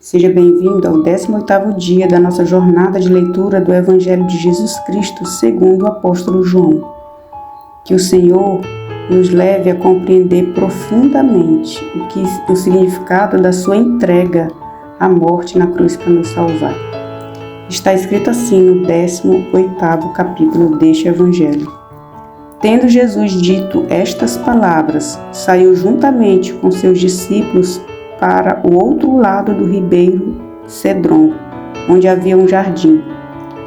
Seja bem-vindo ao 18º dia da nossa jornada de leitura do Evangelho de Jesus Cristo segundo o apóstolo João. Que o Senhor nos leve a compreender profundamente o significado da sua entrega à morte na cruz para nos salvar. Está escrito assim no 18º capítulo deste Evangelho. Tendo Jesus dito estas palavras, saiu juntamente com seus discípulos para o outro lado do ribeiro Cedron, onde havia um jardim,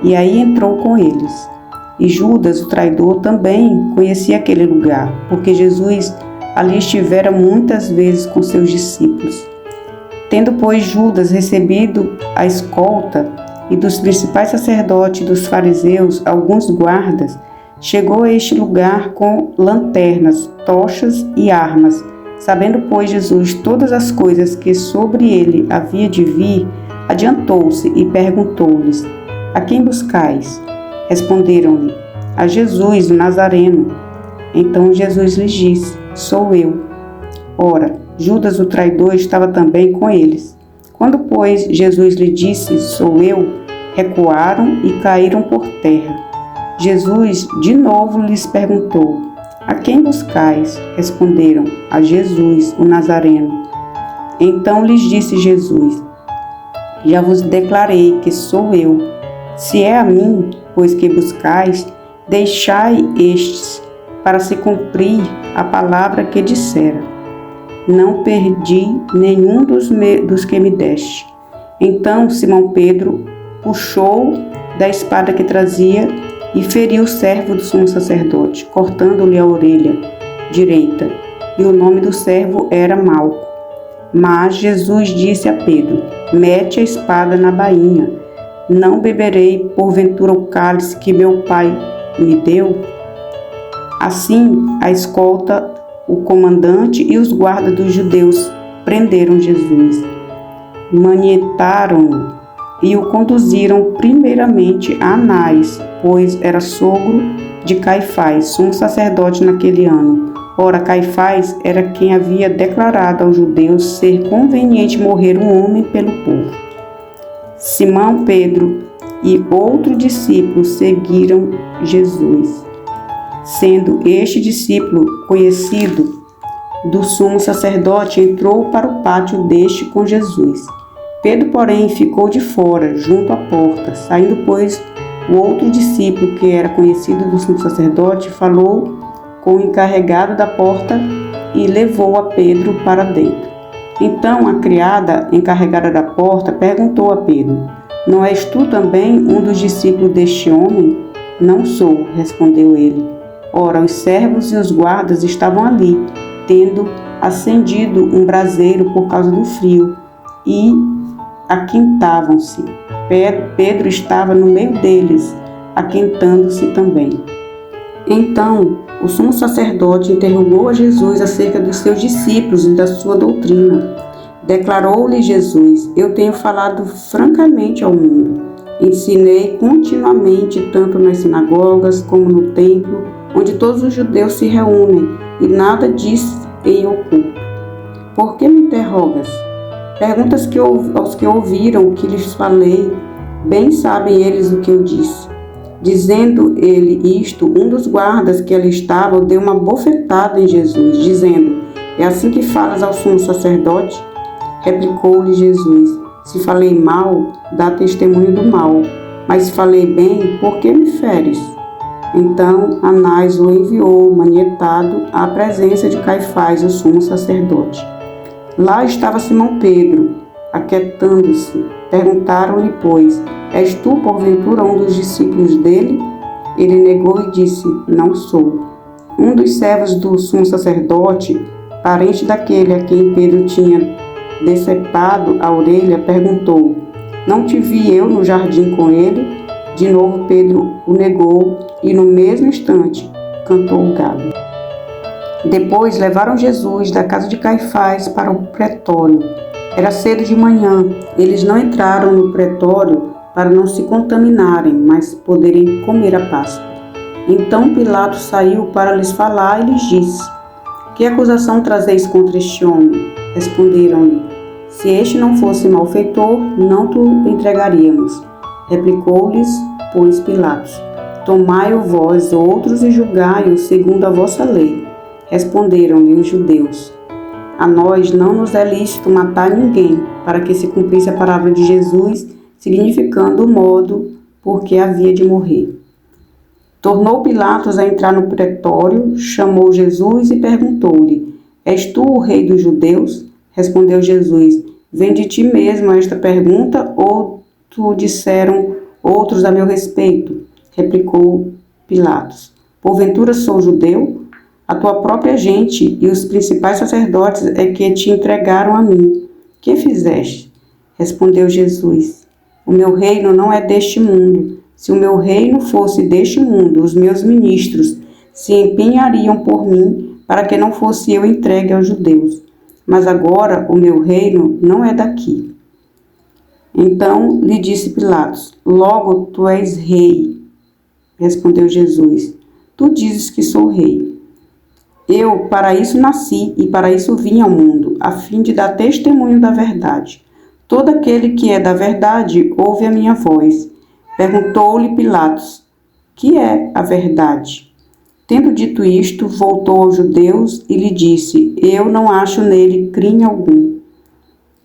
e aí entrou com eles. E Judas, o traidor, também conhecia aquele lugar, porque Jesus ali estivera muitas vezes com seus discípulos. Tendo, pois, Judas recebido a escolta e dos principais sacerdotes e dos fariseus alguns guardas, chegou a este lugar com lanternas, tochas e armas. Sabendo, pois, Jesus todas as coisas que sobre ele havia de vir, adiantou-se e perguntou-lhes: A quem buscais? Responderam-lhe: A Jesus, o Nazareno. Então Jesus lhes disse: Sou eu. Ora, Judas, o traidor, estava também com eles. Quando, pois, Jesus lhe disse: Sou eu, recuaram e caíram por terra. Jesus de novo lhes perguntou: A quem buscais? Responderam: A Jesus, o Nazareno. Então lhes disse Jesus: Já vos declarei que sou eu. Se é a mim, pois que buscais, deixai estes, para se cumprir a palavra que dissera. Não perdi nenhum dos que me deste. Então Simão Pedro puxou da espada que trazia e feriu o servo do sumo sacerdote, cortando-lhe a orelha direita, e o nome do servo era Malco. Mas Jesus disse a Pedro: Mete a espada na bainha. Não beberei porventura o cálice que meu pai me deu? Assim, a escolta, o comandante e os guardas dos judeus prenderam Jesus, manietaram-no e o conduziram primeiramente a Anás, pois era sogro de Caifás, sumo sacerdote naquele ano. Ora, Caifás era quem havia declarado aos judeus ser conveniente morrer um homem pelo povo. Simão Pedro e outro discípulo seguiram Jesus. Sendo este discípulo conhecido do sumo sacerdote, entrou para o pátio deste com Jesus. Pedro, porém, ficou de fora, junto à porta. Saindo, pois, o outro discípulo, que era conhecido do sumo sacerdote, falou com o encarregado da porta e levou a Pedro para dentro. Então a criada encarregada da porta perguntou a Pedro: Não és tu também um dos discípulos deste homem? Não sou, respondeu ele. Ora, os servos e os guardas estavam ali, tendo acendido um braseiro por causa do frio, e aquentavam-se. Pedro estava no meio deles, aquentando-se também. Então, o sumo sacerdote interrogou a Jesus acerca dos seus discípulos e da sua doutrina. Declarou-lhe Jesus: Eu tenho falado francamente ao mundo. Ensinei continuamente, tanto nas sinagogas como no templo, onde todos os judeus se reúnem, e nada disse em oculto. Por que me interrogas? Perguntas aos que ouviram o que lhes falei. Bem sabem eles o que eu disse. Dizendo ele isto, um dos guardas que ali estavam deu uma bofetada em Jesus, dizendo: É assim que falas ao sumo sacerdote? Replicou-lhe Jesus: Se falei mal, dá testemunho do mal. Mas se falei bem, por que me feres? Então Anás o enviou, manietado, à presença de Caifás, o sumo sacerdote. Lá estava Simão Pedro, aquietando-se. Perguntaram-lhe, pois: És tu, porventura, um dos discípulos dele? Ele negou e disse: Não sou. Um dos servos do sumo sacerdote, parente daquele a quem Pedro tinha decepado a orelha, perguntou: Não te vi eu no jardim com ele? De novo Pedro o negou, e no mesmo instante cantou o galo. Depois levaram Jesus da casa de Caifás para o pretório. Era cedo de manhã. Eles não entraram no pretório para não se contaminarem, mas poderem comer a Páscoa. Então Pilatos saiu para lhes falar e lhes disse: Que acusação trazeis contra este homem? Responderam-lhe: Se este não fosse malfeitor, não te entregaríamos. Replicou-lhes, pois, Pilatos: Tomai-o vós outros e julgai-o segundo a vossa lei. Responderam-lhe os judeus: A nós não nos é lícito matar ninguém, para que se cumprisse a palavra de Jesus, significando o modo por que havia de morrer. Tornou Pilatos a entrar no pretório, chamou Jesus e perguntou-lhe: És tu o rei dos judeus? Respondeu Jesus: Vem de ti mesmo esta pergunta, ou tu disseram outros a meu respeito? Replicou Pilatos: Porventura sou judeu? A tua própria gente e os principais sacerdotes é que te entregaram a mim. Que fizeste? Respondeu Jesus: O meu reino não é deste mundo. Se o meu reino fosse deste mundo, os meus ministros se empenhariam por mim para que não fosse eu entregue aos judeus. Mas agora o meu reino não é daqui. Então lhe disse Pilatos: Logo tu és rei. Respondeu Jesus: Tu dizes que sou rei. Eu para isso nasci e para isso vim ao mundo, a fim de dar testemunho da verdade. Todo aquele que é da verdade ouve a minha voz. Perguntou-lhe Pilatos: Que é a verdade? Tendo dito isto, voltou aos judeus e lhe disse: Eu não acho nele crime algum.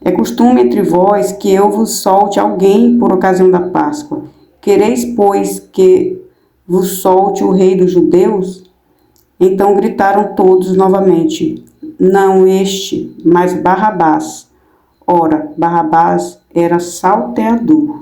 É costume entre vós que eu vos solte alguém por ocasião da Páscoa. Quereis, pois, que vos solte o rei dos judeus? Então gritaram todos novamente: Não este, mas Barrabás. Ora, Barrabás era salteador.